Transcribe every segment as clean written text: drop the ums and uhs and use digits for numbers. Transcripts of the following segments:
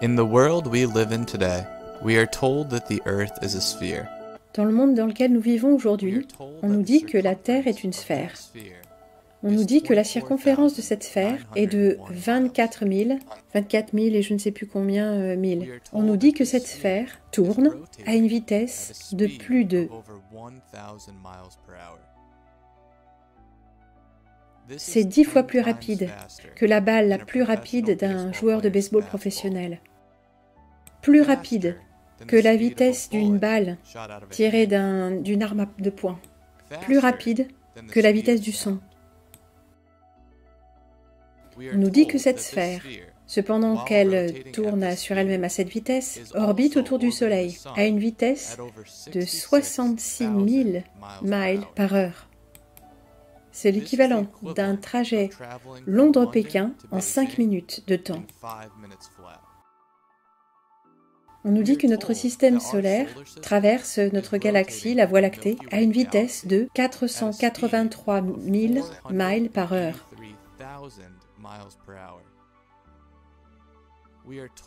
In the world we live in today, we are told that the earth is a sphere. Dans le monde dans lequel nous vivons aujourd'hui, on nous dit que la Terre est une sphère. On nous dit que la circonférence de cette sphère est de 24 000 et je ne sais plus combien mille. On nous dit que cette sphère tourne à une vitesse de plus de... C'est 10 fois plus rapide que la balle la plus rapide d'un joueur de baseball professionnel. Plus rapide que la vitesse d'une balle tirée d'une arme de poing. Plus rapide que la vitesse du son. On nous dit que cette sphère, cependant qu'elle tourne sur elle-même à cette vitesse, orbite autour du Soleil à une vitesse de 66 000 miles par heure. C'est l'équivalent d'un trajet Londres-Pékin en 5 minutes de temps. On nous dit que notre système solaire traverse notre galaxie, la Voie lactée, à une vitesse de 483 000 miles par heure.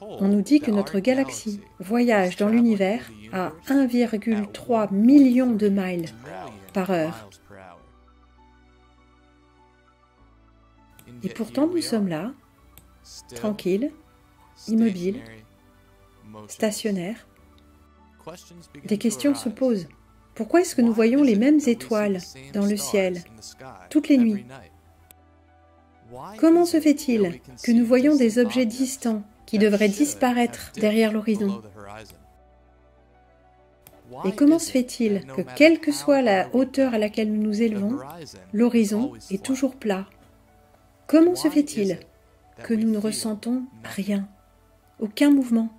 On nous dit que notre galaxie voyage dans l'univers à 1,3 million de miles par heure. Et pourtant, nous sommes là, tranquilles, immobiles, stationnaires. Des questions se posent. Pourquoi est-ce que nous voyons les mêmes étoiles dans le ciel toutes les nuits? Comment se fait-il que nous voyons des objets distants qui devraient disparaître derrière l'horizon? Et comment se fait-il que, quelle que soit la hauteur à laquelle nous nous élevons, l'horizon est toujours plat? Comment se fait-il que nous ne ressentons rien, aucun mouvement?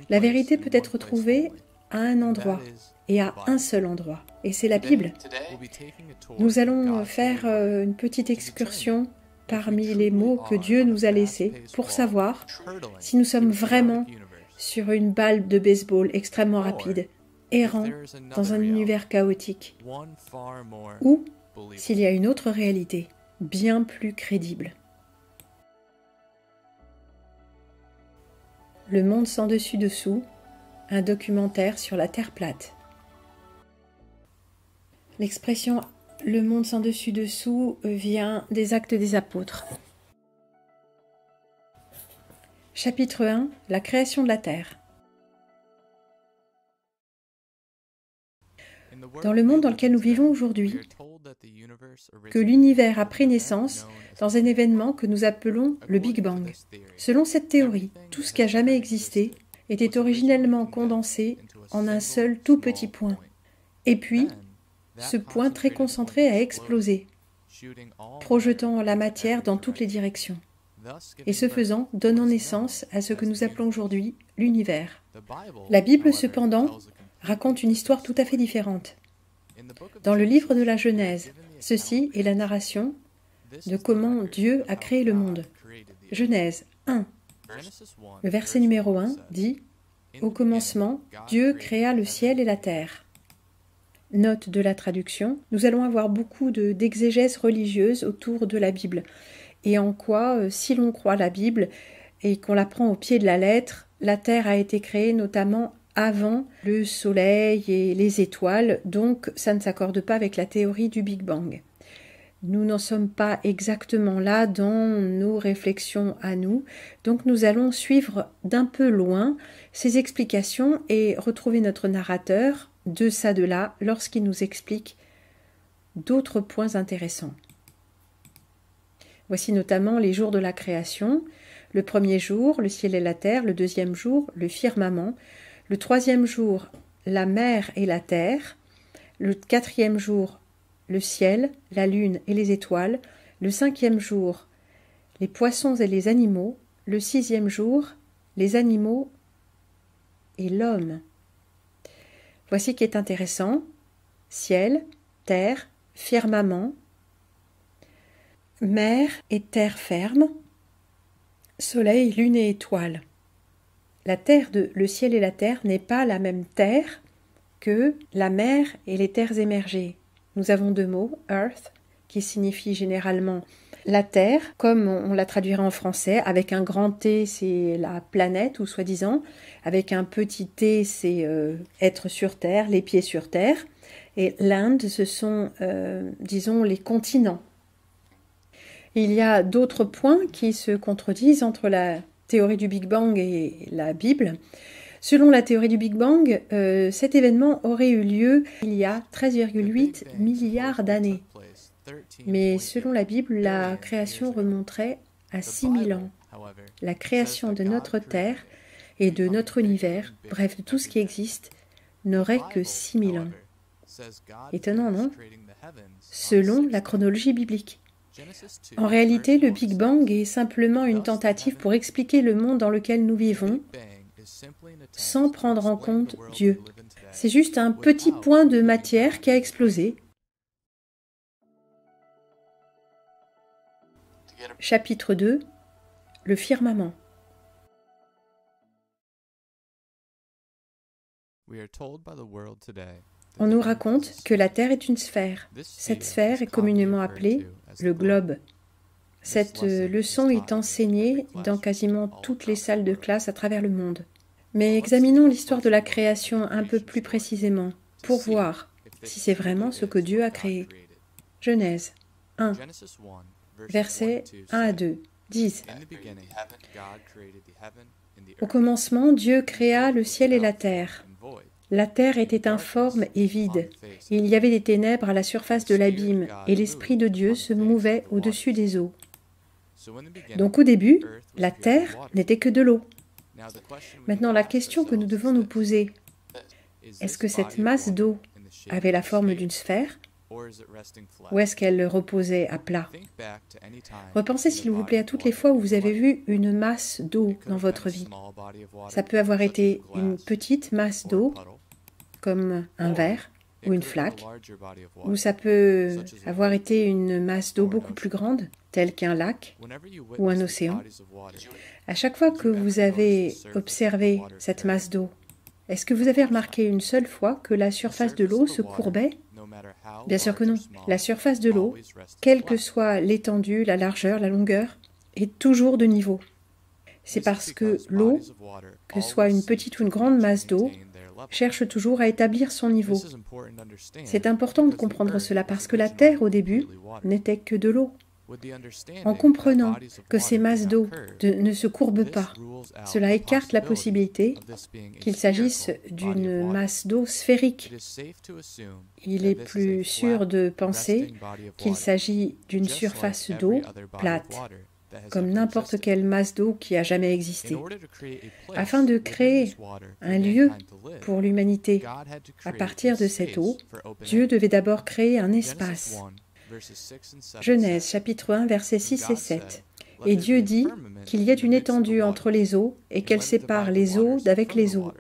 La vérité peut être trouvée à un endroit, et à un seul endroit, et c'est la Bible. Nous allons faire une petite excursion parmi les mots que Dieu nous a laissés pour savoir si nous sommes vraiment sur une balle de baseball extrêmement rapide, errant dans un univers chaotique, ou s'il y a une autre réalité, bien plus crédible. Le monde sans dessus-dessous, un documentaire sur la Terre plate. L'expression « le monde sans dessus-dessous » vient des Actes des Apôtres. Chapitre 1 – La création de la Terre. Dans le monde dans lequel nous vivons aujourd'hui, que l'univers a pris naissance dans un événement que nous appelons le Big Bang. Selon cette théorie, tout ce qui a jamais existé était originellement condensé en un seul tout petit point. Et puis, ce point très concentré a explosé, projetant la matière dans toutes les directions. Et ce faisant, donnant naissance à ce que nous appelons aujourd'hui l'univers. La Bible, cependant, raconte une histoire tout à fait différente. Dans le livre de la Genèse, ceci est la narration de comment Dieu a créé le monde. Genèse 1. Le verset numéro 1 dit « Au commencement, Dieu créa le ciel et la terre ». Note de la traduction, nous allons avoir beaucoup d'exégèse religieuse autour de la Bible. Et en quoi, si l'on croit la Bible et qu'on la prend au pied de la lettre, la terre a été créée notamment avant le soleil et les étoiles, donc ça ne s'accorde pas avec la théorie du Big Bang. Nous n'en sommes pas exactement là dans nos réflexions à nous, donc nous allons suivre d'un peu loin ces explications et retrouver notre narrateur de ça de là lorsqu'il nous explique d'autres points intéressants. Voici notamment les jours de la création. Le premier jour, le ciel et la terre. Le deuxième jour, le firmament. Le troisième jour, la mer et la terre. Le quatrième jour, le ciel, la lune et les étoiles. Le cinquième jour, les poissons et les animaux. Le sixième jour, les animaux et l'homme. Voici qui est intéressant. Ciel, terre, firmament, mer et terre ferme, soleil, lune et étoiles. La terre le ciel et la terre n'est pas la même terre que la mer et les terres émergées. Nous avons deux mots, earth, qui signifie généralement la Terre, comme on la traduirait en français. Avec un grand T, c'est la planète, ou soi-disant. Avec un petit T, c'est être sur Terre, les pieds sur Terre. Et land, ce sont, disons, les continents. Il y a d'autres points qui se contredisent entre la théorie du Big Bang et la Bible. Selon la théorie du Big Bang, cet événement aurait eu lieu il y a 13,8 milliards d'années. Mais selon la Bible, la création remonterait à 6000 ans. La création de notre Terre et de notre univers, bref, de tout ce qui existe, n'aurait que 6000 ans. Étonnant, non? Selon la chronologie biblique. En réalité, le Big Bang est simplement une tentative pour expliquer le monde dans lequel nous vivons, sans prendre en compte Dieu. C'est juste un petit point de matière qui a explosé. Chapitre 2. Le firmament. On nous raconte que la Terre est une sphère. Cette sphère est communément appelée le globe. Cette leçon est enseignée dans quasiment toutes les salles de classe à travers le monde. Mais examinons l'histoire de la création un peu plus précisément, pour voir si c'est vraiment ce que Dieu a créé. Genèse 1, versets 1 à 2, disent « Au commencement, Dieu créa le ciel et la terre. La terre était informe et vide, et il y avait des ténèbres à la surface de l'abîme, et l'Esprit de Dieu se mouvait au-dessus des eaux. » Donc au début, la terre n'était que de l'eau. Maintenant, la question que nous devons nous poser, est-ce que cette masse d'eau avait la forme d'une sphère ou est-ce qu'elle reposait à plat? Repensez s'il vous plaît à toutes les fois où vous avez vu une masse d'eau dans votre vie. Ça peut avoir été une petite masse d'eau, comme un verre ou une flaque, ou ça peut avoir été une masse d'eau beaucoup plus grande, telle qu'un lac ou un océan. À chaque fois que vous avez observé cette masse d'eau, est-ce que vous avez remarqué une seule fois que la surface de l'eau se courbait? Bien sûr que non. La surface de l'eau, quelle que soit l'étendue, la largeur, la longueur, est toujours de niveau. C'est parce que l'eau, que ce soit une petite ou une grande masse d'eau, cherche toujours à établir son niveau. C'est important de comprendre cela parce que la Terre, au début, n'était que de l'eau. En comprenant que ces masses d'eau ne se courbent pas, cela écarte la possibilité qu'il s'agisse d'une masse d'eau sphérique. Il est plus sûr de penser qu'il s'agit d'une surface d'eau plate, comme n'importe quelle masse d'eau qui a jamais existé. Afin de créer un lieu pour l'humanité à partir de cette eau, Dieu devait d'abord créer un espace. Genèse, chapitre 1, versets 6 et 7. « Et Dieu dit qu'il y ait une étendue entre les eaux et qu'elle sépare les eaux d'avec les eaux.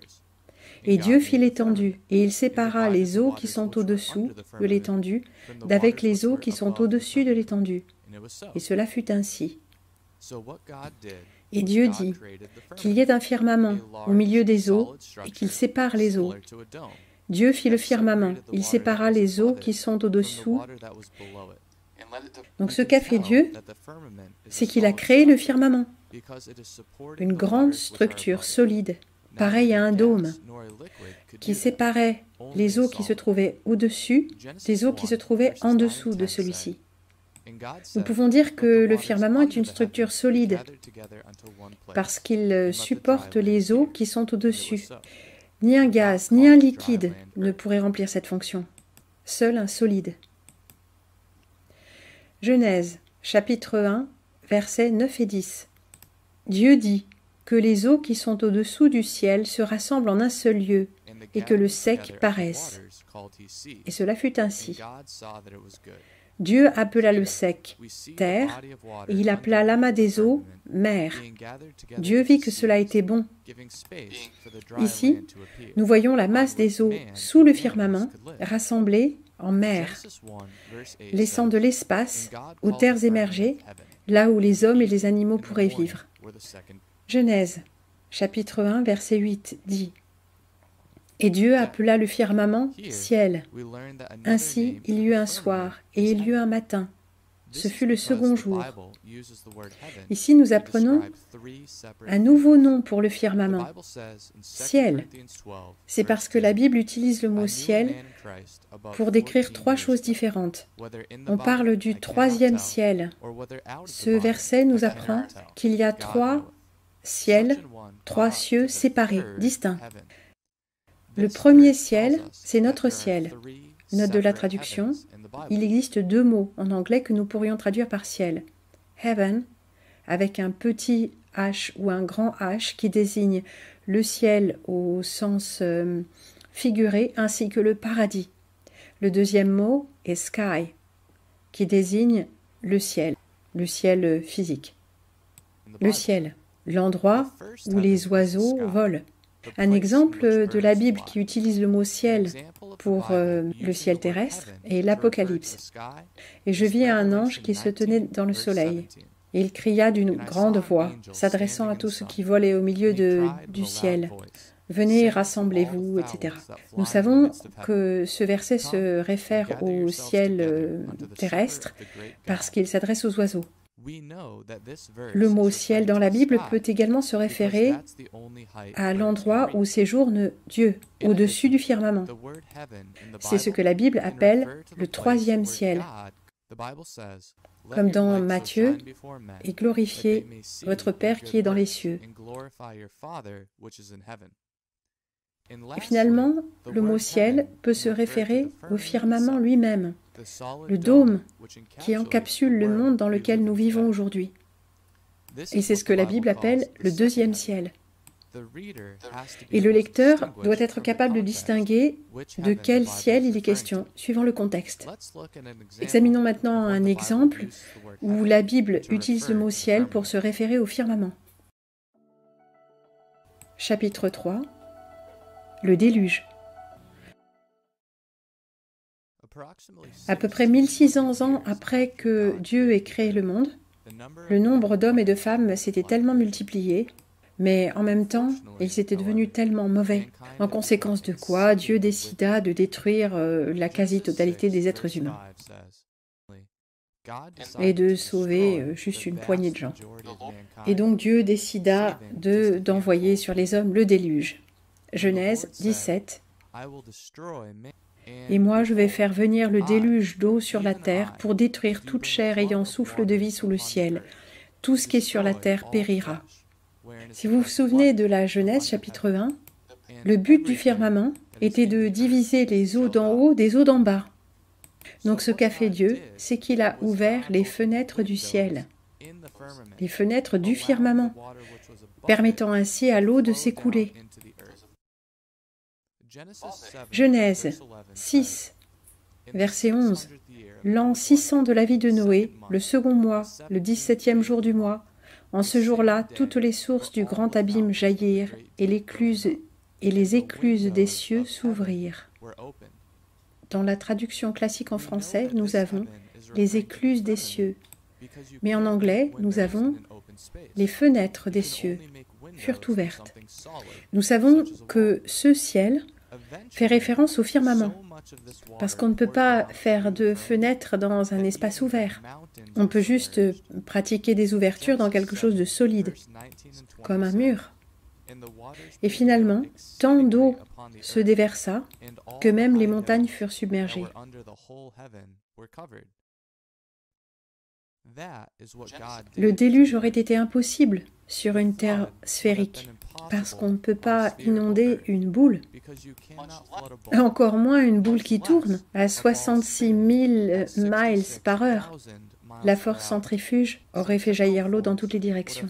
Et Dieu fit l'étendue, et il sépara les eaux qui sont au-dessous de l'étendue d'avec les eaux qui sont au-dessus de l'étendue. Et cela fut ainsi. Et Dieu dit qu'il y ait un firmament au milieu des eaux et qu'il sépare les eaux. Dieu fit le firmament, il sépara les eaux qui sont au-dessous. Donc ce qu'a fait Dieu, c'est qu'il a créé le firmament, une grande structure solide, pareille à un dôme, qui séparait les eaux qui se trouvaient au-dessus des eaux qui se trouvaient en dessous de celui-ci. Nous pouvons dire que le firmament est une structure solide parce qu'il supporte les eaux qui sont au-dessus. Ni un gaz, ni un liquide ne pourrait remplir cette fonction. Seul un solide. Genèse, chapitre 1, versets 9 et 10. Dieu dit que les eaux qui sont au-dessous du ciel se rassemblent en un seul lieu et que le sec paraisse. Et cela fut ainsi. Dieu appela le sec terre, et il appela l'amas des eaux mer. Dieu vit que cela était bon. Ici, nous voyons la masse des eaux sous le firmament rassemblée en mer, laissant de l'espace aux terres émergées, là où les hommes et les animaux pourraient vivre. Genèse, chapitre 1, verset 8 dit « Et Dieu appela le firmament ciel. Ainsi il y eut un soir et il y eut un matin, ce fut le second jour. Ici, nous apprenons un nouveau nom pour le firmament, ciel. C'est parce que la Bible utilise le mot ciel pour décrire trois choses différentes. On parle du troisième ciel. Ce verset nous apprend qu'il y a trois ciels, trois cieux séparés, distincts. Le premier ciel, c'est notre ciel. Note de la traduction, il existe deux mots en anglais que nous pourrions traduire par ciel. Heaven, avec un petit H ou un grand H qui désigne le ciel au sens figuré, ainsi que le paradis. Le deuxième mot est sky, qui désigne le ciel physique. Le ciel, l'endroit où les oiseaux volent. Un exemple de la Bible qui utilise le mot ciel pour le ciel terrestre est l'Apocalypse. Et je vis un ange qui se tenait dans le soleil. Et il cria d'une grande voix, s'adressant à tous ceux qui volaient au milieu du ciel. Venez, rassemblez-vous, etc. Nous savons que ce verset se réfère au ciel terrestre parce qu'il s'adresse aux oiseaux. Le mot ciel dans la Bible peut également se référer à l'endroit où séjourne Dieu, au-dessus du firmament. C'est ce que la Bible appelle le troisième ciel. Comme dans Matthieu, « Et glorifiez votre Père qui est dans les cieux ». Et finalement, le mot ciel peut se référer au firmament lui-même, le dôme qui encapsule le monde dans lequel nous vivons aujourd'hui. Et c'est ce que la Bible appelle le deuxième ciel. Et le lecteur doit être capable de distinguer de quel ciel il est question, suivant le contexte. Examinons maintenant un exemple où la Bible utilise le mot ciel pour se référer au firmament. Chapitre 3. Le déluge. À peu près 1600 ans après que Dieu ait créé le monde, le nombre d'hommes et de femmes s'était tellement multiplié, mais en même temps, ils étaient devenus tellement mauvais, en conséquence de quoi Dieu décida de détruire la quasi-totalité des êtres humains et de sauver juste une poignée de gens. Et donc Dieu décida d'envoyer sur les hommes le déluge. Genèse 17. Et moi je vais faire venir le déluge d'eau sur la terre pour détruire toute chair ayant souffle de vie sous le ciel. Tout ce qui est sur la terre périra. Si vous vous souvenez de la Genèse chapitre 1, le but du firmament était de diviser les eaux d'en haut des eaux d'en bas. Donc ce qu'a fait Dieu, c'est qu'il a ouvert les fenêtres du ciel, les fenêtres du firmament, permettant ainsi à l'eau de s'écouler. Genèse 6, verset 11. L'an 600 de la vie de Noé, le second mois, le 17e jour du mois, en ce jour-là, toutes les sources du grand abîme jaillirent, et les écluses des cieux s'ouvrirent. Dans la traduction classique en français, nous avons les écluses des cieux. Mais en anglais, nous avons les fenêtres des cieux furent ouvertes. Nous savons que ce ciel fait référence au firmament, parce qu'on ne peut pas faire de fenêtre dans un espace ouvert. On peut juste pratiquer des ouvertures dans quelque chose de solide, comme un mur. Et finalement, tant d'eau se déversa que même les montagnes furent submergées. Le déluge aurait été impossible sur une terre sphérique, parce qu'on ne peut pas inonder une boule, encore moins une boule qui tourne à 66 000 miles par heure. La force centrifuge aurait fait jaillir l'eau dans toutes les directions.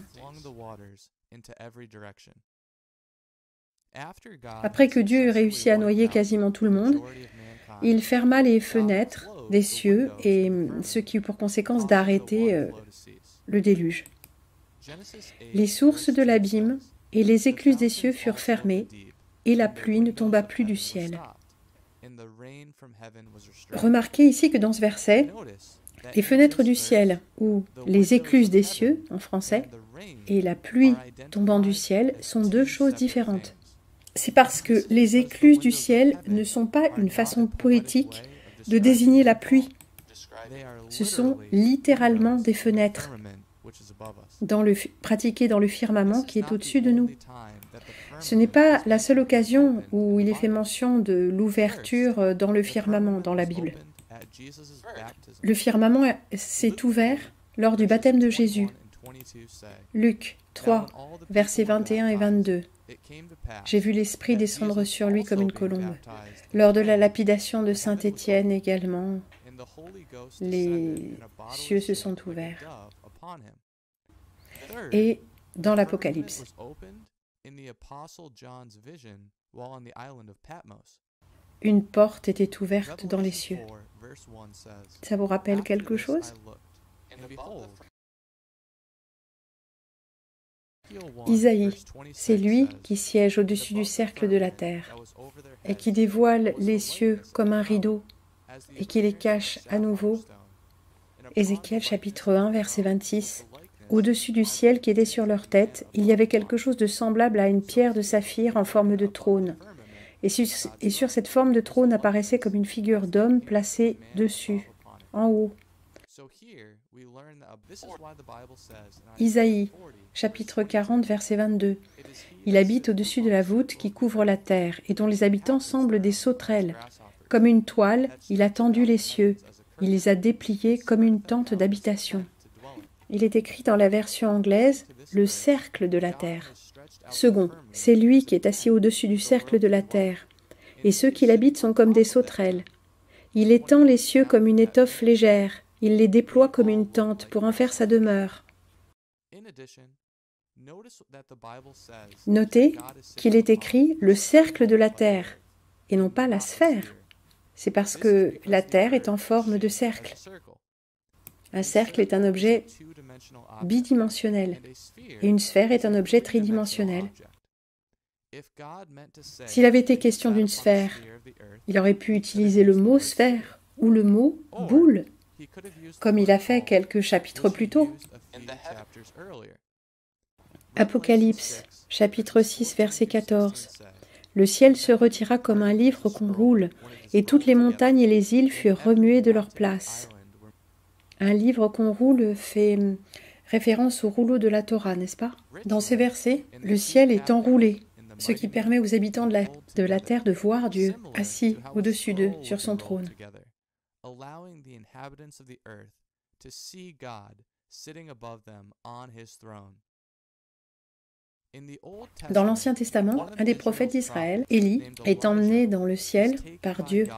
Après que Dieu eut réussi à noyer quasiment tout le monde, il ferma les fenêtres des cieux, et ce qui eut pour conséquence d'arrêter le déluge. Les sources de l'abîme et les écluses des cieux furent fermées, et la pluie ne tomba plus du ciel. Remarquez ici que dans ce verset, les fenêtres du ciel, ou les écluses des cieux en français, et la pluie tombant du ciel sont deux choses différentes. C'est parce que les écluses du ciel ne sont pas une façon poétique de désigner la pluie. Ce sont littéralement des fenêtres pratiquées dans le firmament qui est au-dessus de nous. Ce n'est pas la seule occasion où il est fait mention de l'ouverture dans le firmament dans la Bible. Le firmament s'est ouvert lors du baptême de Jésus. Luc 3, versets 21 et 22. J'ai vu l'Esprit descendre sur lui comme une colombe. Lors de la lapidation de saint Étienne également, les cieux se sont ouverts. Et dans l'Apocalypse. Une porte était ouverte dans les cieux. Ça vous rappelle quelque chose? Isaïe, c'est lui qui siège au-dessus du cercle de la terre et qui dévoile les cieux comme un rideau et qui les cache à nouveau. Ézéchiel chapitre 1, verset 26. Au-dessus du ciel qui était sur leur tête, il y avait quelque chose de semblable à une pierre de saphir en forme de trône. Et sur cette forme de trône apparaissait comme une figure d'homme placée dessus, en haut. Isaïe, chapitre 40, verset 22. Il habite au-dessus de la voûte qui couvre la terre et dont les habitants semblent des sauterelles. Comme une toile, il a tendu les cieux. Il les a dépliés comme une tente d'habitation. Il est écrit dans la version anglaise « le cercle de la terre ». Second, c'est lui qui est assis au-dessus du cercle de la terre, et ceux qui l'habitent sont comme des sauterelles. Il étend les cieux comme une étoffe légère, il les déploie comme une tente pour en faire sa demeure. Notez qu'il est écrit « le cercle de la terre » et non pas la sphère. C'est parce que la terre est en forme de cercle. Un cercle est un objet bidimensionnel et une sphère est un objet tridimensionnel. S'il avait été question d'une sphère, il aurait pu utiliser le mot sphère ou le mot boule, comme il a fait quelques chapitres plus tôt. Apocalypse, chapitre 6, verset 14. Le ciel se retira comme un livre qu'on roule, et toutes les montagnes et les îles furent remuées de leur place. Un livre qu'on roule fait référence au rouleau de la Torah, n'est-ce pas? Dans ces versets, le ciel est enroulé, ce qui permet aux habitants de la terre de voir Dieu assis au-dessus d'eux sur son trône. Dans l'Ancien Testament, un des prophètes d'Israël, Élie, est emmené dans le ciel par Dieu.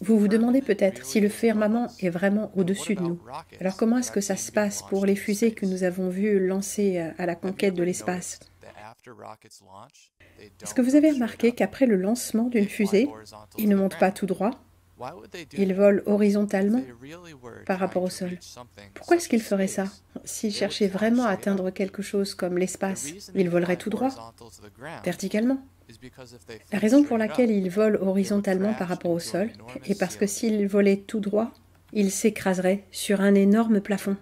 Vous vous demandez peut-être si le firmament est vraiment au-dessus de nous. Alors comment est-ce que ça se passe pour les fusées que nous avons vues lancer à la conquête de l'espace? Est-ce que vous avez remarqué qu'après le lancement d'une fusée, ils ne montent pas tout droit? Ils volent horizontalement par rapport au sol. Pourquoi est-ce qu'ils feraient ça? S'ils cherchaient vraiment à atteindre quelque chose comme l'espace, ils voleraient tout droit, verticalement. La raison pour laquelle ils volent horizontalement par rapport au sol est parce que s'ils volaient tout droit, ils s'écraseraient sur un énorme plafond.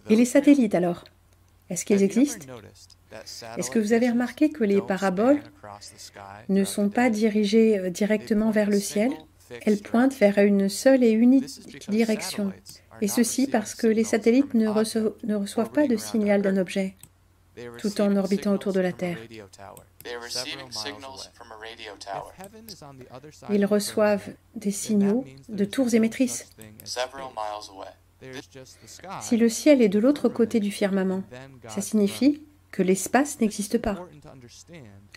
Et les satellites alors? Est-ce qu'ils existent? Est-ce que vous avez remarqué que les paraboles ne sont pas dirigées directement vers le ciel? Elles pointent vers une seule et unique direction. Et ceci parce que les satellites ne reçoivent pas de signal d'un objet, tout en orbitant autour de la Terre. Ils reçoivent des signaux de tours émettrices. Si le ciel est de l'autre côté du firmament, ça signifie que l'espace n'existe pas.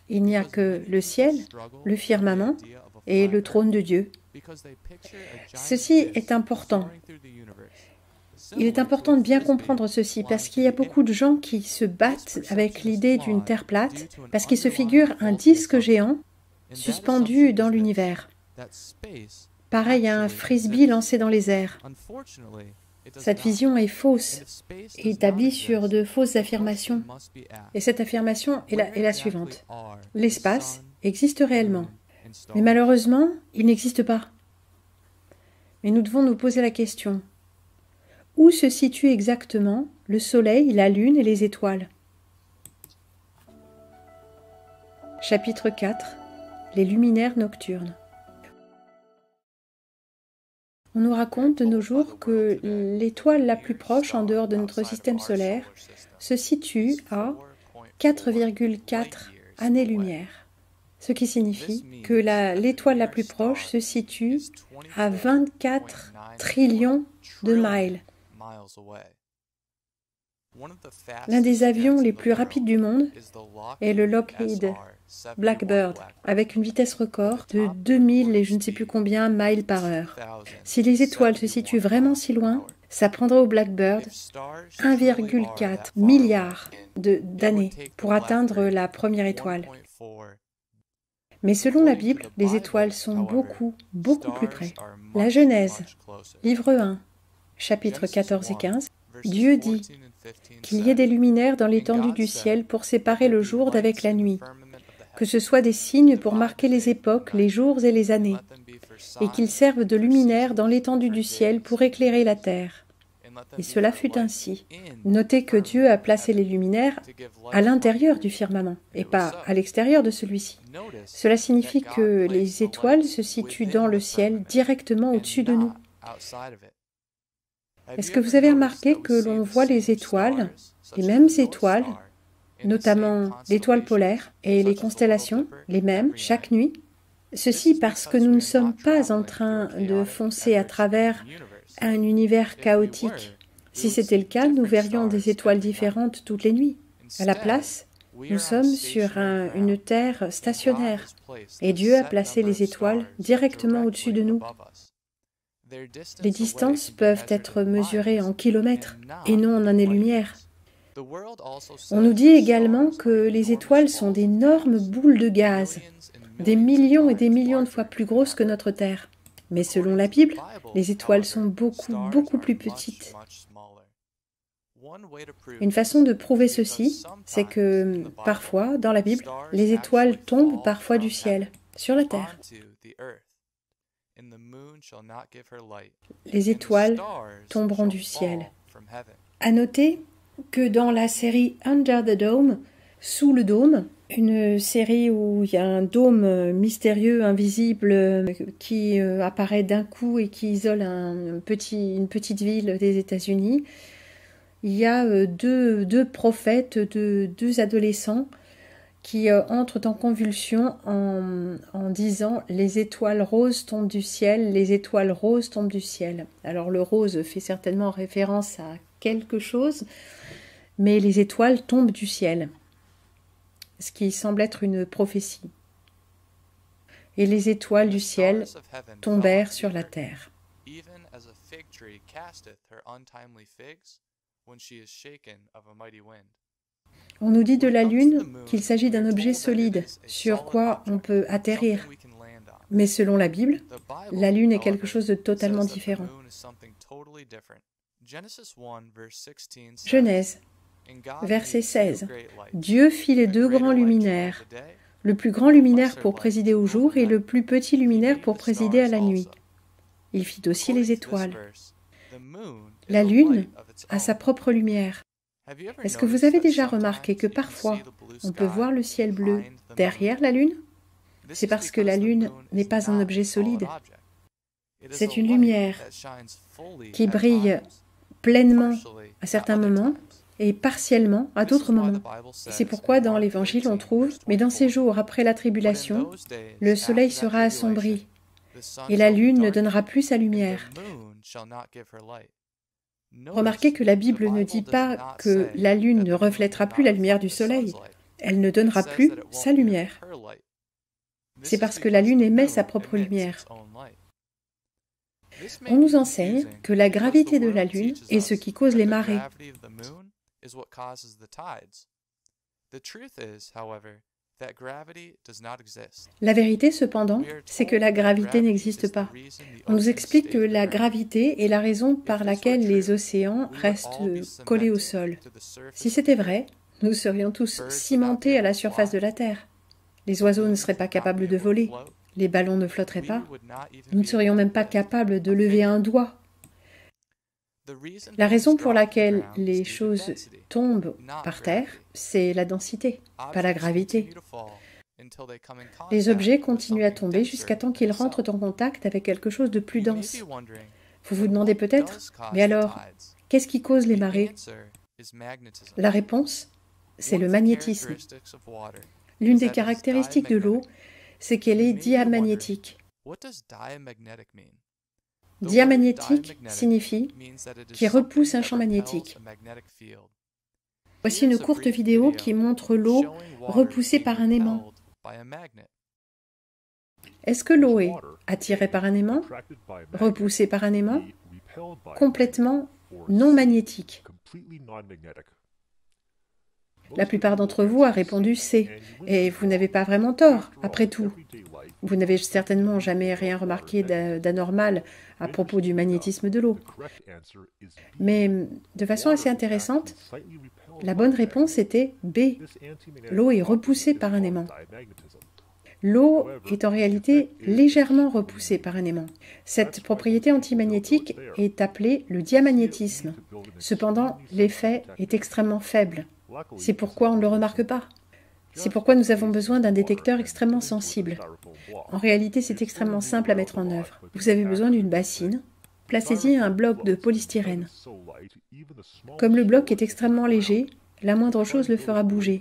Il n'y a que le ciel, le firmament et le trône de Dieu. Ceci est important. Il est important de bien comprendre ceci parce qu'il y a beaucoup de gens qui se battent avec l'idée d'une terre plate parce qu'ils se figurent un disque géant suspendu dans l'univers, pareil à un frisbee lancé dans les airs. Cette vision est fausse et établie sur de fausses affirmations. Et cette affirmation est la suivante. L'espace existe réellement, mais malheureusement, il n'existe pas. Mais nous devons nous poser la question. Où se situent exactement le Soleil, la Lune et les étoiles? Chapitre 4. Les luminaires nocturnes. On nous raconte de nos jours que l'étoile la plus proche en dehors de notre système solaire se situe à 4,4 années-lumière, ce qui signifie que l'étoile la plus proche se situe à 24 trillions de miles. L'un des avions les plus rapides du monde est le Lockheed Blackbird, avec une vitesse record de 2000 et je ne sais plus combien miles par heure. Si les étoiles se situent vraiment si loin, ça prendrait au Blackbird 1,4 milliard d'années pour atteindre la première étoile. Mais selon la Bible, les étoiles sont beaucoup plus près. La Genèse, livre 1, chapitres 14 et 15, Dieu dit qu'il y ait des luminaires dans l'étendue du ciel pour séparer le jour d'avec la nuit, que ce soit des signes pour marquer les époques, les jours et les années, et qu'ils servent de luminaires dans l'étendue du ciel pour éclairer la terre. Et cela fut ainsi. Notez que Dieu a placé les luminaires à l'intérieur du firmament, et pas à l'extérieur de celui-ci. Cela signifie que les étoiles se situent dans le ciel directement au-dessus de nous. Est-ce que vous avez remarqué que l'on voit les étoiles, les mêmes étoiles, notamment l'étoile polaire et les constellations, les mêmes, chaque nuit? Ceci parce que nous ne sommes pas en train de foncer à travers un univers chaotique. Si c'était le cas, nous verrions des étoiles différentes toutes les nuits. À la place, nous sommes sur une Terre stationnaire et Dieu a placé les étoiles directement au-dessus de nous. Les distances peuvent être mesurées en kilomètres et non en années-lumière. On nous dit également que les étoiles sont d'énormes boules de gaz, des millions et des millions de fois plus grosses que notre Terre. Mais selon la Bible, les étoiles sont beaucoup plus petites. Une façon de prouver ceci, c'est que parfois, dans la Bible, les étoiles tombent parfois du ciel, sur la Terre. Les étoiles tomberont du ciel. À noter que dans la série Under the Dome, Sous le dôme, une série où il y a un dôme mystérieux, invisible, qui apparaît d'un coup et qui isole une petite ville des États-Unis, il y a deux prophètes, deux adolescents qui entrent en convulsion en disant « Les étoiles roses tombent du ciel, les étoiles roses tombent du ciel ». Alors le rose fait certainement référence à quelque chose, mais les étoiles tombent du ciel, ce qui semble être une prophétie. Et les étoiles du ciel tombèrent sur la terre. On nous dit de la Lune qu'il s'agit d'un objet solide sur quoi on peut atterrir. Mais selon la Bible, la Lune est quelque chose de totalement différent. Genèse, verset 16. Dieu fit les deux grands luminaires, le plus grand luminaire pour présider au jour et le plus petit luminaire pour présider à la nuit. Il fit aussi les étoiles. La Lune a sa propre lumière. Est-ce que vous avez déjà remarqué que parfois, on peut voir le ciel bleu derrière la Lune? C'est parce que la Lune n'est pas un objet solide. C'est une lumière qui brille pleinement à certains moments et partiellement à d'autres moments. C'est pourquoi dans l'Évangile on trouve « Mais dans ces jours après la tribulation, le soleil sera assombri et la Lune ne donnera plus sa lumière. » Remarquez que la Bible ne dit pas que la Lune ne reflètera plus la lumière du Soleil. Elle ne donnera plus sa lumière. C'est parce que la Lune émet sa propre lumière. On nous enseigne que la gravité de la Lune est ce qui cause les marées. La vérité, cependant, c'est que la gravité n'existe pas. On nous explique que la gravité est la raison par laquelle les océans restent collés au sol. Si c'était vrai, nous serions tous cimentés à la surface de la Terre. Les oiseaux ne seraient pas capables de voler, les ballons ne flotteraient pas, nous ne serions même pas capables de lever un doigt. La raison pour laquelle les choses tombent par terre, c'est la densité, pas la gravité. Les objets continuent à tomber jusqu'à temps qu'ils rentrent en contact avec quelque chose de plus dense. Vous vous demandez peut-être, mais alors, qu'est-ce qui cause les marées? La réponse, c'est le magnétisme. L'une des caractéristiques de l'eau, c'est qu'elle est diamagnétique. Diamagnétique signifie qu'il repousse un champ magnétique. Voici une courte vidéo qui montre l'eau repoussée par un aimant. Est-ce que l'eau est attirée par un aimant, repoussée par un aimant, complètement non magnétique? La plupart d'entre vous a répondu C, et vous n'avez pas vraiment tort, après tout. Vous n'avez certainement jamais rien remarqué d'anormal à propos du magnétisme de l'eau. Mais de façon assez intéressante, la bonne réponse était B. L'eau est repoussée par un aimant. L'eau est en réalité légèrement repoussée par un aimant. Cette propriété antimagnétique est appelée le diamagnétisme. Cependant, l'effet est extrêmement faible. C'est pourquoi on ne le remarque pas. C'est pourquoi nous avons besoin d'un détecteur extrêmement sensible. En réalité, c'est extrêmement simple à mettre en œuvre. Vous avez besoin d'une bassine. Placez-y un bloc de polystyrène. Comme le bloc est extrêmement léger, la moindre chose le fera bouger.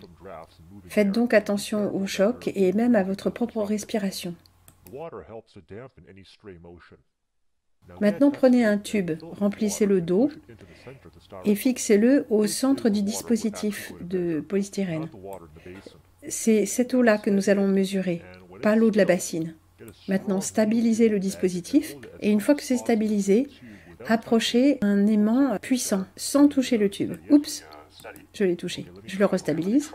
Faites donc attention au choc et même à votre propre respiration. Maintenant, prenez un tube, remplissez-le d'eau et fixez-le au centre du dispositif de polystyrène. C'est cette eau-là que nous allons mesurer, pas l'eau de la bassine. Maintenant, stabilisez le dispositif et une fois que c'est stabilisé, approchez un aimant puissant sans toucher le tube. Oups, je l'ai touché. Je le restabilise.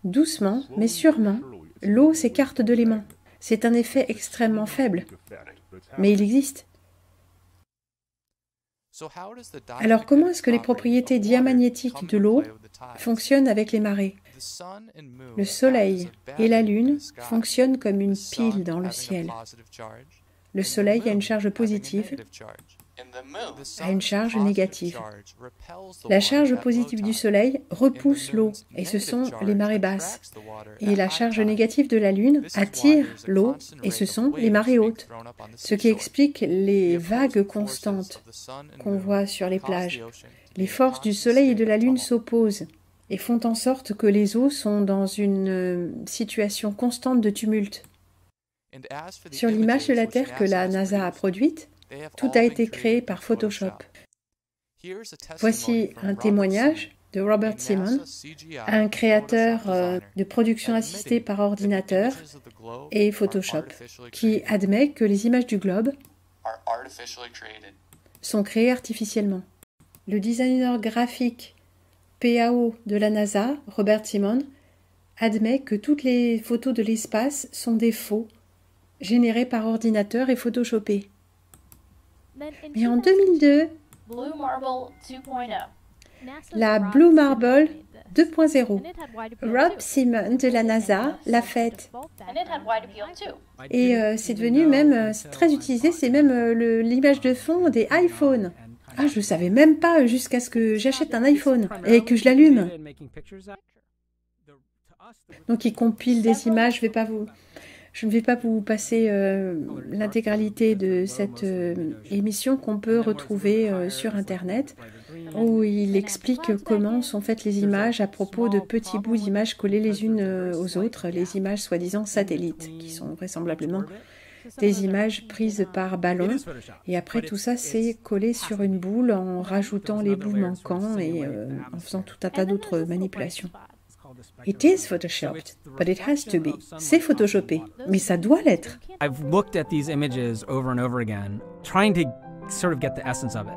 Doucement, mais sûrement, l'eau s'écarte de l'aimant. C'est un effet extrêmement faible, mais il existe. Alors comment est-ce que les propriétés diamagnétiques de l'eau fonctionnent avec les marées? Le Soleil et la Lune fonctionnent comme une pile dans le ciel. Le Soleil a une charge positive, a une charge négative. La charge positive du Soleil repousse l'eau, et ce sont les marées basses. Et la charge négative de la Lune attire l'eau, et ce sont les marées hautes. Ce qui explique les vagues constantes qu'on voit sur les plages. Les forces du Soleil et de la Lune s'opposent et font en sorte que les eaux sont dans une situation constante de tumulte. Sur l'image de la Terre que la NASA a produite, tout a été créé par Photoshop. Voici un témoignage de Robert Simon, un créateur de production assistée par ordinateur et Photoshop, qui admet que les images du globe sont créées artificiellement. Le designer graphique PAO de la NASA, Robert Simon, admet que toutes les photos de l'espace sont des faux, générés par ordinateur et photoshopés. Mais en 2002, la Blue Marble 2.0, Rob Simon de la NASA l'a faite. Et c'est devenu même très utilisé, c'est même l'image de fond des iPhones. Ah, je ne savais même pas jusqu'à ce que j'achète un iPhone et que je l'allume. Donc il compile des images, je ne vais pas vous passer l'intégralité de cette émission qu'on peut retrouver sur Internet, où il explique comment sont faites les images à propos de petits bouts d'images collés les unes aux autres, les images soi-disant satellites, qui sont vraisemblablement des images prises par ballon. Et après, tout ça, c'est collé sur une boule en rajoutant les bouts manquants et en faisant tout un tas d'autres manipulations. It is photoshopped, but it has to be. C'est photoshopé, mais ça doit l'être. I've looked at these images over and over again, trying to sort of get the essence of it.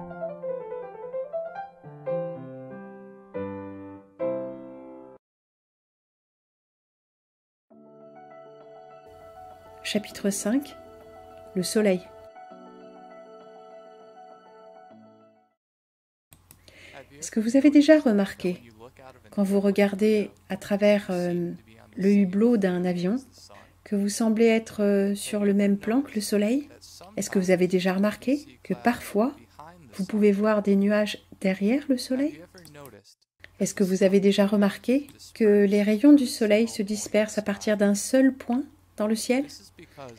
Chapitre 5. Le soleil. Est-ce que vous avez déjà remarqué, quand vous regardez à travers le hublot d'un avion, que vous semblez être sur le même plan que le soleil? Est-ce que vous avez déjà remarqué que parfois, vous pouvez voir des nuages derrière le soleil? Est-ce que vous avez déjà remarqué que les rayons du soleil se dispersent à partir d'un seul point dans le ciel?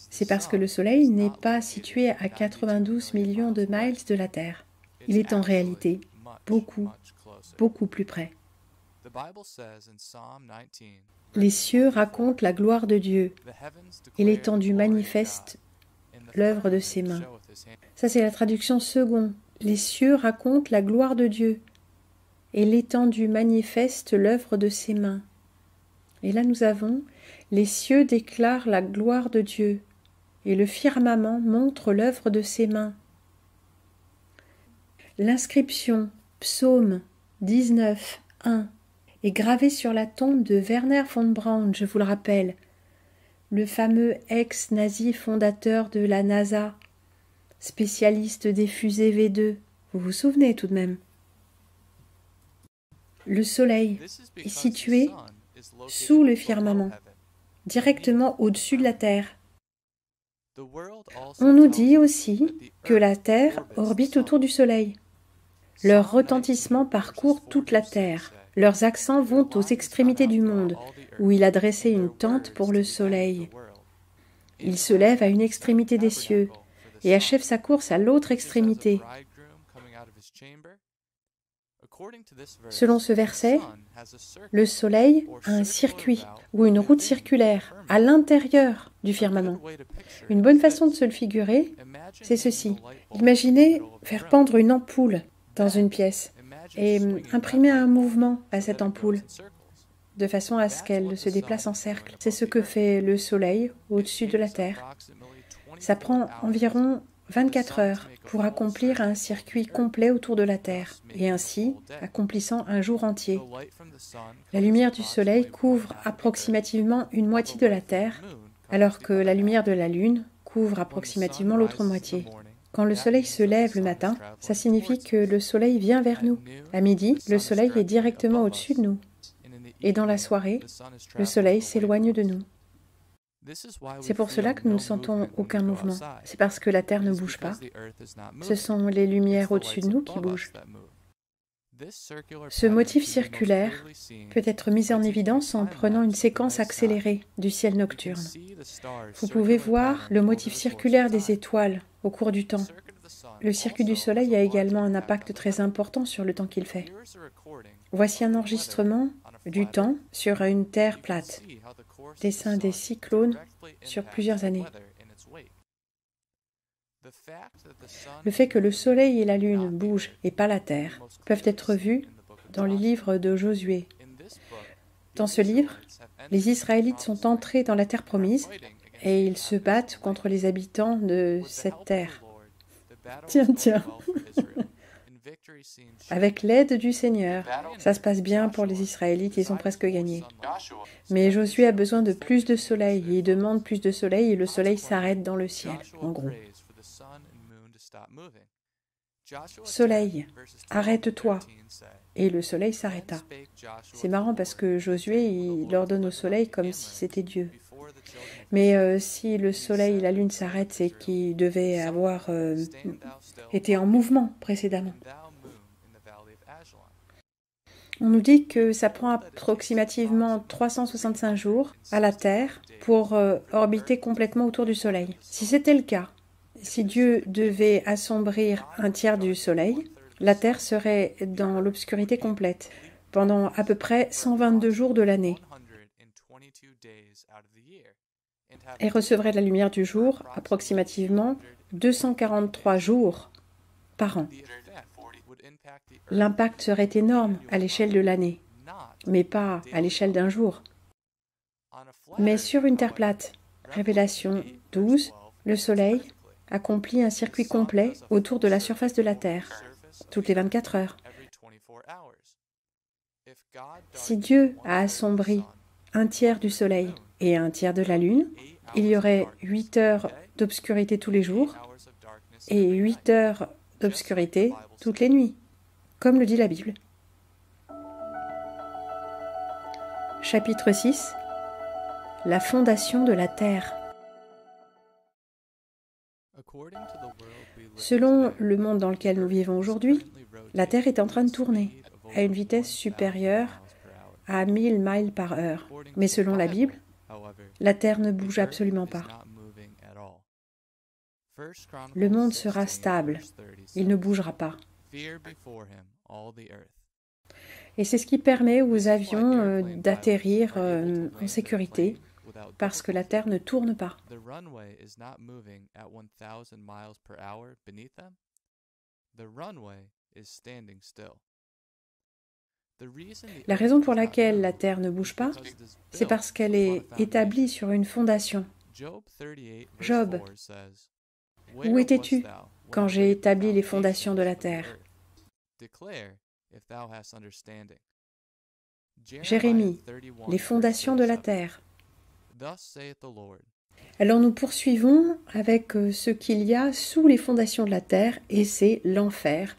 C'est parce que le soleil n'est pas situé à 92 millions de miles de la Terre. Il est en réalité beaucoup, beaucoup plus près. Les cieux racontent la gloire de Dieu et l'étendue manifeste l'œuvre de ses mains. Ça, c'est la traduction seconde. Les cieux racontent la gloire de Dieu et l'étendue manifeste l'œuvre de ses mains. Et là, nous avons « Les cieux déclarent la gloire de Dieu et le firmament montre l'œuvre de ses mains ». L'inscription Psaume 19, 1 est gravée sur la tombe de Werner von Braun, je vous le rappelle, le fameux ex-nazi fondateur de la NASA, spécialiste des fusées V2. Vous vous souvenez tout de même? Le soleil est situé sous le firmament, directement au-dessus de la Terre. On nous dit aussi que la Terre orbite autour du soleil. Leur retentissement parcourt toute la terre. Leurs accents vont aux extrémités du monde, où il a dressé une tente pour le soleil. Il se lève à une extrémité des cieux et achève sa course à l'autre extrémité. Selon ce verset, le soleil a un circuit ou une route circulaire à l'intérieur du firmament. Une bonne façon de se le figurer, c'est ceci. Imaginez faire pendre une ampoule dans une pièce et imprimer un mouvement à cette ampoule de façon à ce qu'elle se déplace en cercle. C'est ce que fait le soleil au-dessus de la Terre. Ça prend environ 24 heures pour accomplir un circuit complet autour de la Terre et ainsi accomplissant un jour entier. La lumière du soleil couvre approximativement une moitié de la Terre alors que la lumière de la Lune couvre approximativement l'autre moitié. Quand le soleil se lève le matin, ça signifie que le soleil vient vers nous. À midi, le soleil est directement au-dessus de nous. Et dans la soirée, le soleil s'éloigne de nous. C'est pour cela que nous ne sentons aucun mouvement. C'est parce que la Terre ne bouge pas. Ce sont les lumières au-dessus de nous qui bougent. Ce motif circulaire peut être mis en évidence en prenant une séquence accélérée du ciel nocturne. Vous pouvez voir le motif circulaire des étoiles au cours du temps. Le circuit du Soleil a également un impact très important sur le temps qu'il fait. Voici un enregistrement du temps sur une Terre plate, dessin des cyclones sur plusieurs années. Le fait que le Soleil et la Lune bougent et pas la Terre peuvent être vus dans le livre de Josué. Dans ce livre, les Israélites sont entrés dans la terre promise et ils se battent contre les habitants de cette terre. Tiens. Avec l'aide du Seigneur, ça se passe bien pour les Israélites, ils ont presque gagné. Mais Josué a besoin de plus de soleil, et il demande plus de soleil et le soleil s'arrête dans le ciel, en gros. Soleil, arrête-toi. Et le soleil s'arrêta. C'est marrant parce que Josué, il ordonne au soleil comme si c'était Dieu. Mais si le soleil et la lune s'arrêtent, c'est qu'il devait avoir été en mouvement précédemment. On nous dit que ça prend approximativement 365 jours à la Terre pour orbiter complètement autour du Soleil. Si c'était le cas, si Dieu devait assombrir un tiers du Soleil, la Terre serait dans l'obscurité complète pendant à peu près 122 jours de l'année et recevrait la lumière du jour approximativement 243 jours par an. L'impact serait énorme à l'échelle de l'année, mais pas à l'échelle d'un jour. Mais sur une terre plate, Révélation 12, le Soleil accomplit un circuit complet autour de la surface de la Terre, toutes les 24 heures. Si Dieu a assombri un tiers du Soleil et un tiers de la Lune, il y aurait 8 heures d'obscurité tous les jours et 8 heures d'obscurité toutes les nuits, comme le dit la Bible. Chapitre 6. La fondation de la terre. Selon le monde dans lequel nous vivons aujourd'hui, la Terre est en train de tourner. à une vitesse supérieure à 1000 miles par heure. Mais selon la Bible, la Terre ne bouge absolument pas. Le monde sera stable, il ne bougera pas. Et c'est ce qui permet aux avions d'atterrir en sécurité, parce que la Terre ne tourne pas. La raison pour laquelle la Terre ne bouge pas, c'est parce qu'elle est établie sur une fondation. Job, où étais-tu quand j'ai établi les fondations de la terre? Jérémie, les fondations de la terre. Alors nous poursuivons avec ce qu'il y a sous les fondations de la terre, et c'est l'enfer.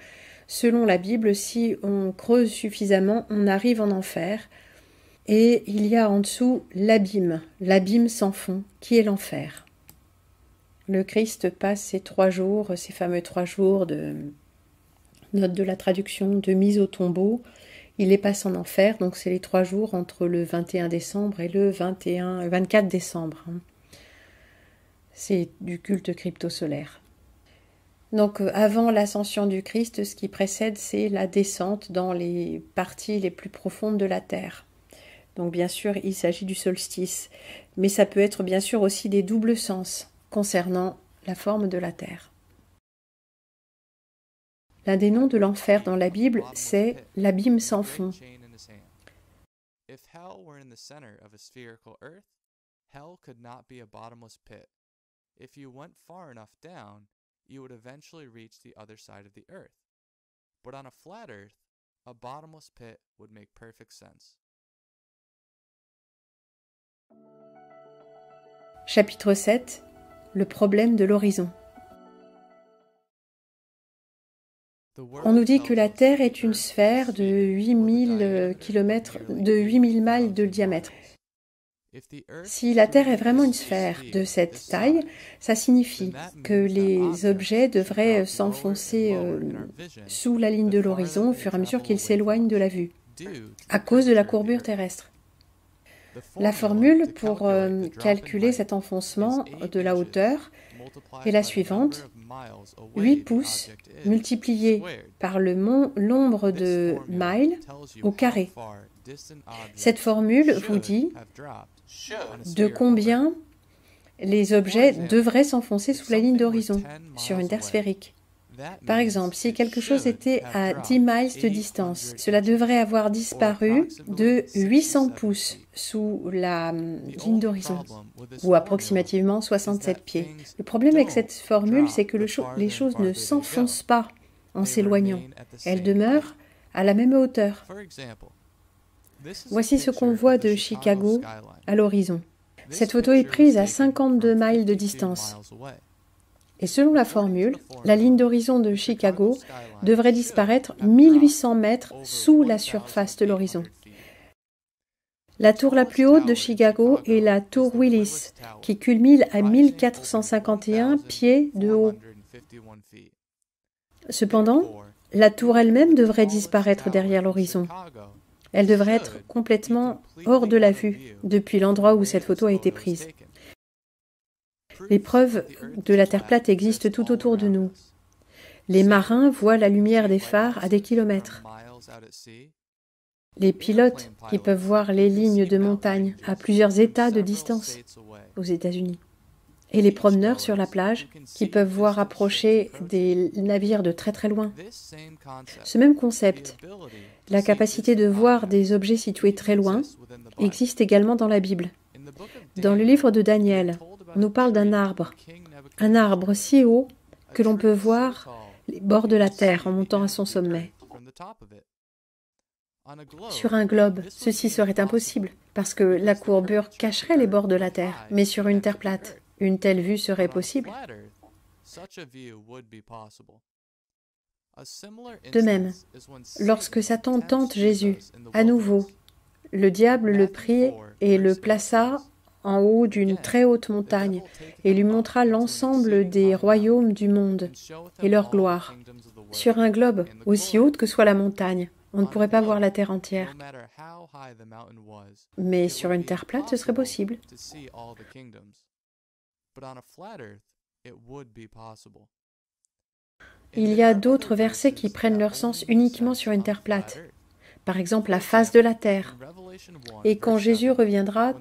Selon la Bible, si on creuse suffisamment, on arrive en enfer. Et il y a en dessous l'abîme sans fond, qui est l'enfer. Le Christ passe ces 3 jours, ces fameux 3 jours de note de la traduction, de mise au tombeau. Il les passe en enfer, donc c'est les 3 jours entre le 21 décembre et le 24 décembre. C'est du culte crypto-solaire. Donc avant l'ascension du Christ, ce qui précède, c'est la descente dans les parties les plus profondes de la terre. Donc bien sûr, il s'agit du solstice, mais ça peut être bien sûr aussi des doubles sens concernant la forme de la terre. L'un des noms de l'enfer dans la Bible, c'est l'abîme sans fond. Chapitre 7. Le problème de l'horizon. On nous dit que la Terre est une sphère de 8000 km, de 8000 miles de diamètre. Si la Terre est vraiment une sphère de cette taille, ça signifie que les objets devraient s'enfoncer sous la ligne de l'horizon au fur et à mesure qu'ils s'éloignent de la vue, à cause de la courbure terrestre. La formule pour calculer cet enfoncement de la hauteur est la suivante: 8 pouces multiplié par le nombre de miles au carré. Cette formule vous dit de combien les objets devraient s'enfoncer sous la ligne d'horizon sur une Terre sphérique. Par exemple, si quelque chose était à 10 miles de distance, cela devrait avoir disparu de 800 pouces sous la ligne d'horizon, ou approximativement 67 pieds. Le problème avec cette formule, c'est que les choses ne s'enfoncent pas en s'éloignant. Elles demeurent à la même hauteur. Voici ce qu'on voit de Chicago à l'horizon. Cette photo est prise à 52 miles de distance. Et selon la formule, la ligne d'horizon de Chicago devrait disparaître 1800 mètres sous la surface de l'horizon. La tour la plus haute de Chicago est la tour Willis, qui culmine à 1451 pieds de haut. Cependant, la tour elle-même devrait disparaître derrière l'horizon. Elle devrait être complètement hors de la vue depuis l'endroit où cette photo a été prise. Les preuves de la Terre plate existent tout autour de nous. Les marins voient la lumière des phares à des kilomètres. Les pilotes qui peuvent voir les lignes de montagne à plusieurs états de distance aux États-Unis. Et les promeneurs sur la plage qui peuvent voir approcher des navires de très très loin. Ce même concept, la capacité de voir des objets situés très loin, existe également dans la Bible. Dans le livre de Daniel, on nous parle d'un arbre si haut que l'on peut voir les bords de la terre en montant à son sommet. Sur un globe, ceci serait impossible, parce que la courbure cacherait les bords de la terre, mais sur une terre plate, une telle vue serait possible. De même, lorsque Satan tente Jésus, à nouveau, le diable le prit et le plaça en haut d'une très haute montagne et lui montra l'ensemble des royaumes du monde et leur gloire, sur un globe aussi haute que soit la montagne, On ne pourrait pas voir la Terre entière. Mais sur une Terre plate, ce serait possible. Il y a d'autres versets qui prennent leur sens uniquement sur une Terre plate. Par exemple, la face de la Terre. Et quand Jésus reviendra,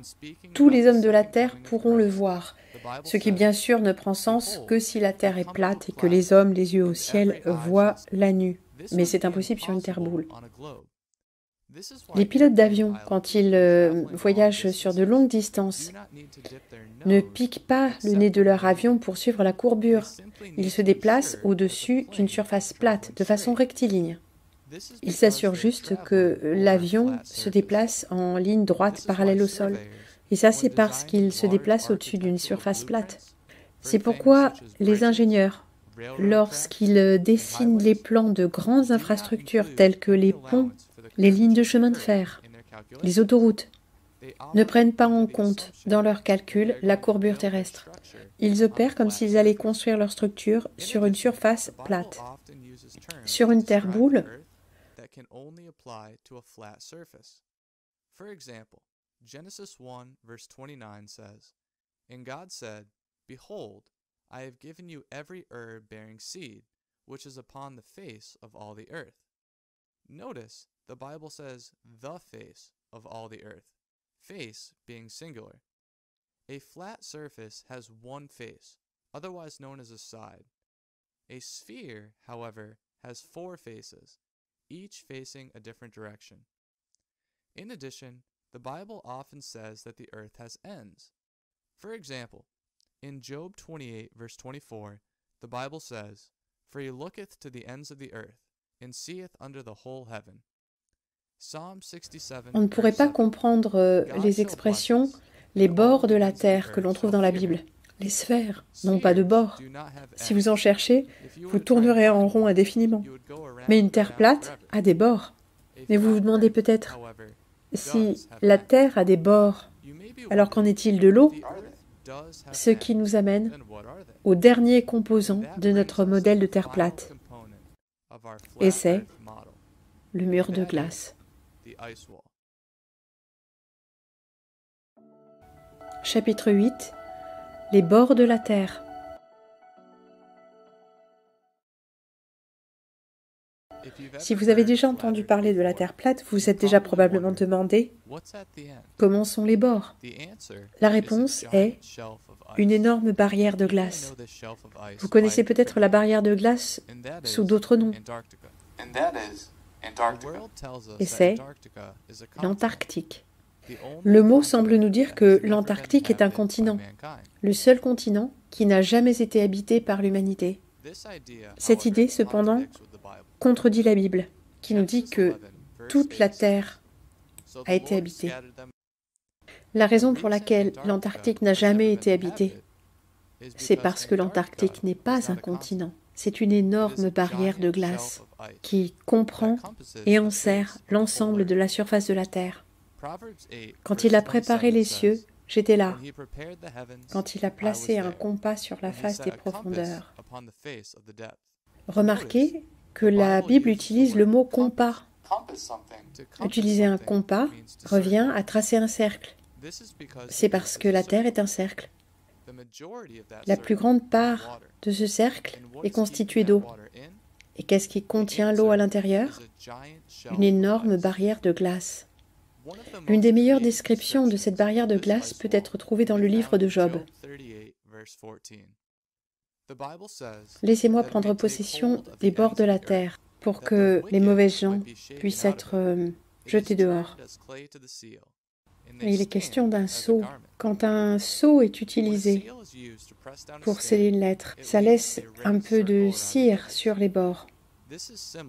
tous les hommes de la Terre pourront le voir. Ce qui, bien sûr, ne prend sens que si la Terre est plate et que les hommes, les yeux au ciel, voient la nue. Mais c'est impossible sur une Terre boule. Les pilotes d'avion, quand ils voyagent sur de longues distances, ne piquent pas le nez de leur avion pour suivre la courbure. Ils se déplacent au-dessus d'une surface plate, de façon rectiligne. Ils s'assurent juste que l'avion se déplace en ligne droite parallèle au sol. Et ça, c'est parce qu'il se déplace au-dessus d'une surface plate. C'est pourquoi les ingénieurs, lorsqu'ils dessinent les plans de grandes infrastructures telles que les ponts, les lignes de chemin de fer, les autoroutes, ne prennent pas en compte dans leurs calculs la courbure terrestre. Ils opèrent comme s'ils allaient construire leur structure sur une surface plate. Sur une terre boule, Genesis 1, verse 29 says, And God said, Behold, I have given you every herb bearing seed, which is upon the face of all the earth. Notice, the Bible says, the face of all the earth, face being singular. A flat surface has one face, otherwise known as a side. A sphere, however, has four faces, each facing a different direction. In addition, the Bible often says that the earth has ends. For example, in Job 28, verse 24, the Bible says, For he looketh to the ends of the earth, and seeth under the whole heaven. Psalm 67, on ne pourrait pas comprendre les expressions « les bords de la terre » que l'on trouve dans la Bible. Les sphères n'ont pas de bords. Si vous en cherchez, vous tournerez en rond indéfiniment. Mais une terre plate a des bords. Mais vous vous demandez peut-être, si la terre a des bords, alors qu'en est-il de l'eau? Ce qui nous amène au dernier composant de notre modèle de terre plate. Et c'est le mur de glace. Chapitre 8. Les bords de la terre. Si vous avez déjà entendu parler de la terre plate, vous vous êtes déjà probablement demandé comment sont les bords. La réponse est une énorme barrière de glace. Vous connaissez peut-être la barrière de glace sous d'autres noms. Et c'est l'Antarctique. Le mot semble nous dire que l'Antarctique est un continent, le seul continent qui n'a jamais été habité par l'humanité. Cette idée, cependant, contredit la Bible, qui nous dit que toute la Terre a été habitée. La raison pour laquelle l'Antarctique n'a jamais été habitée, c'est parce que l'Antarctique n'est pas un continent. C'est une énorme barrière de glace qui comprend et enserre l'ensemble de la surface de la Terre. Quand il a préparé les cieux, j'étais là. Quand il a placé un compas sur la face des profondeurs. Remarquez que la Bible utilise le mot compas. Utiliser un compas revient à tracer un cercle. C'est parce que la Terre est un cercle. La plus grande part de ce cercle est constituée d'eau. Et qu'est-ce qui contient l'eau à l'intérieur? Une énorme barrière de glace. L'une des meilleures descriptions de cette barrière de glace peut être trouvée dans le livre de Job. Laissez-moi prendre possession des bords de la terre pour que les mauvaises gens puissent être jetés dehors. Et il est question d'un seau. Quand un seau est utilisé pour sceller une lettre, ça laisse un peu de cire sur les bords.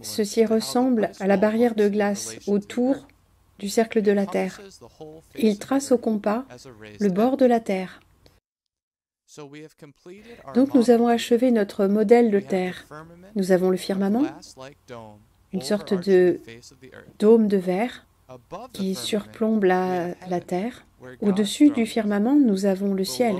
Ceci ressemble à la barrière de glace autour du cercle de la Terre. Il trace au compas le bord de la Terre. Donc nous avons achevé notre modèle de Terre. Nous avons le firmament, une sorte de dôme de verre qui surplombe la Terre. Au-dessus du firmament, nous avons le ciel,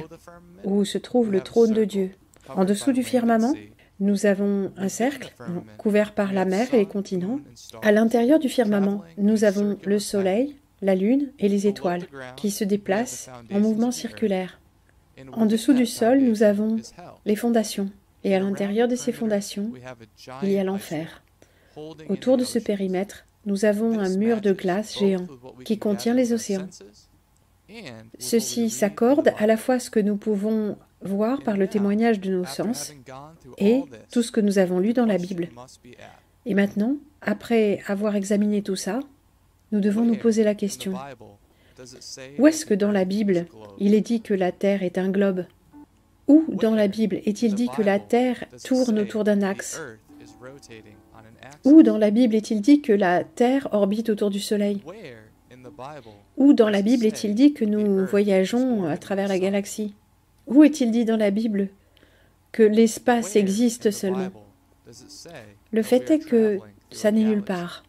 où se trouve le trône de Dieu. En dessous du firmament, nous avons un cercle couvert par la mer et les continents. À l'intérieur du firmament, nous avons le soleil, la lune et les étoiles qui se déplacent en mouvement circulaire. En dessous du sol, nous avons les fondations. Et à l'intérieur de ces fondations, il y a l'enfer. Autour de ce périmètre, nous avons un mur de glace géant qui contient les océans. Ceci s'accorde à la fois ce que nous pouvons voir par le témoignage de nos sens et tout ce que nous avons lu dans la Bible. Et maintenant, après avoir examiné tout ça, nous devons nous poser la question. Où est-ce que dans la Bible, il est dit que la Terre est un globe? Où dans la Bible est-il dit que la Terre tourne autour d'un axe? Où dans la Bible est-il dit que la Terre orbite autour du Soleil? Où dans la Bible est-il dit que nous voyageons à travers la galaxie? Où est-il dit dans la Bible que l'espace existe seulement? Le fait est que ça n'est nulle part.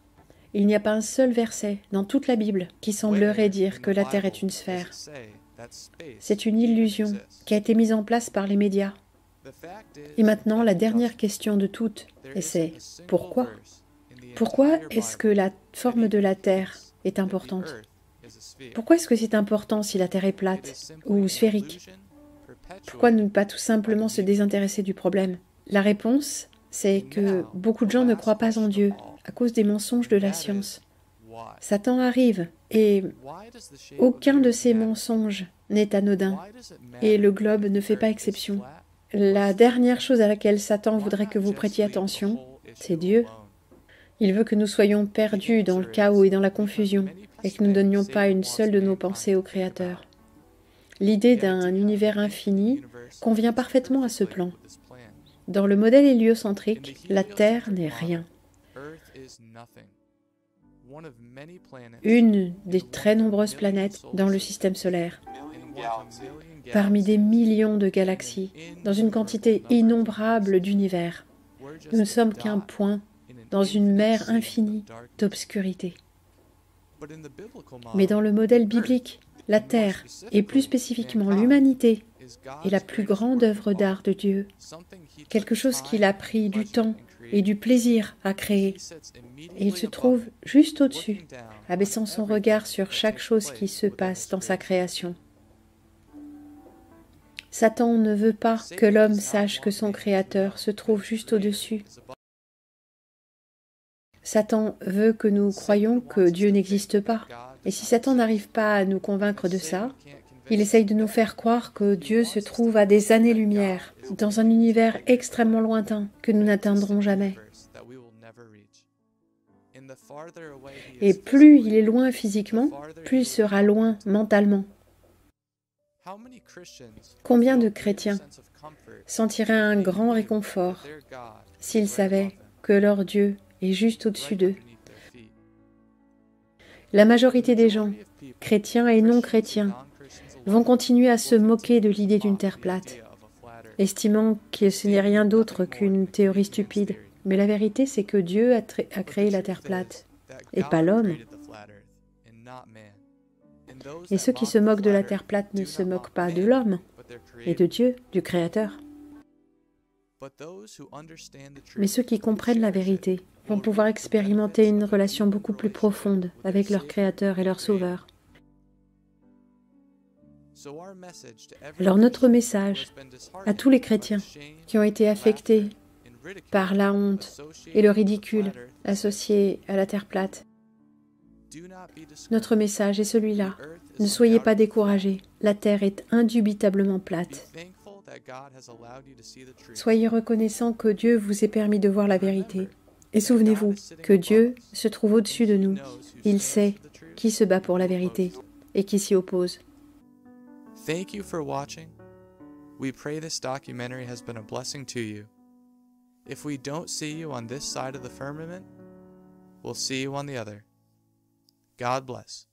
Il n'y a pas un seul verset dans toute la Bible qui semblerait dire que la Terre est une sphère. C'est une illusion qui a été mise en place par les médias. Et maintenant, la dernière question de toutes, et c'est pourquoi? Pourquoi est-ce que la forme de la Terre est importante? Pourquoi est-ce que c'est important si la Terre est plate ou sphérique? Pourquoi ne pas tout simplement se désintéresser du problème? La réponse, c'est que beaucoup de gens ne croient pas en Dieu à cause des mensonges de la science. Satan arrive et aucun de ces mensonges n'est anodin et le globe ne fait pas exception. La dernière chose à laquelle Satan voudrait que vous prêtiez attention, c'est Dieu. Il veut que nous soyons perdus dans le chaos et dans la confusion et que nous ne donnions pas une seule de nos pensées au Créateur. L'idée d'un univers infini convient parfaitement à ce plan. Dans le modèle héliocentrique, la Terre n'est rien. Une des très nombreuses planètes dans le système solaire, parmi des millions de galaxies, dans une quantité innombrable d'univers. Nous ne sommes qu'un point dans une mer infinie d'obscurité. Mais dans le modèle biblique, la Terre, et plus spécifiquement l'humanité, est la plus grande œuvre d'art de Dieu, quelque chose qu'il a pris du temps et du plaisir à créer. Et il se trouve juste au-dessus, abaissant son regard sur chaque chose qui se passe dans sa création. Satan ne veut pas que l'homme sache que son Créateur se trouve juste au-dessus. Satan veut que nous croyions que Dieu n'existe pas. Et si Satan n'arrive pas à nous convaincre de ça, il essaye de nous faire croire que Dieu se trouve à des années-lumière, dans un univers extrêmement lointain que nous n'atteindrons jamais. Et plus il est loin physiquement, plus il sera loin mentalement. Combien de chrétiens sentiraient un grand réconfort s'ils savaient que leur Dieu est juste au-dessus d'eux? La majorité des gens, chrétiens et non chrétiens, vont continuer à se moquer de l'idée d'une terre plate, estimant que ce n'est rien d'autre qu'une théorie stupide. Mais la vérité, c'est que Dieu a créé la terre plate, et pas l'homme. Et ceux qui se moquent de la terre plate ne se moquent pas de l'homme, et de Dieu, du Créateur. Mais ceux qui comprennent la vérité vont pouvoir expérimenter une relation beaucoup plus profonde avec leur Créateur et leur Sauveur. Alors notre message à tous les chrétiens qui ont été affectés par la honte et le ridicule associé à la terre plate, notre message est celui-là. Ne soyez pas découragés, la terre est indubitablement plate. Soyez reconnaissants que Dieu vous ait permis de voir la vérité. Et souvenez-vous que Dieu se trouve au-dessus de nous. Il sait qui se bat pour la vérité et qui s'y oppose. Thank you for watching. We pray this documentary has been a blessing to you. If we don't see you on this side of the firmament, we'll see you on the other. God bless.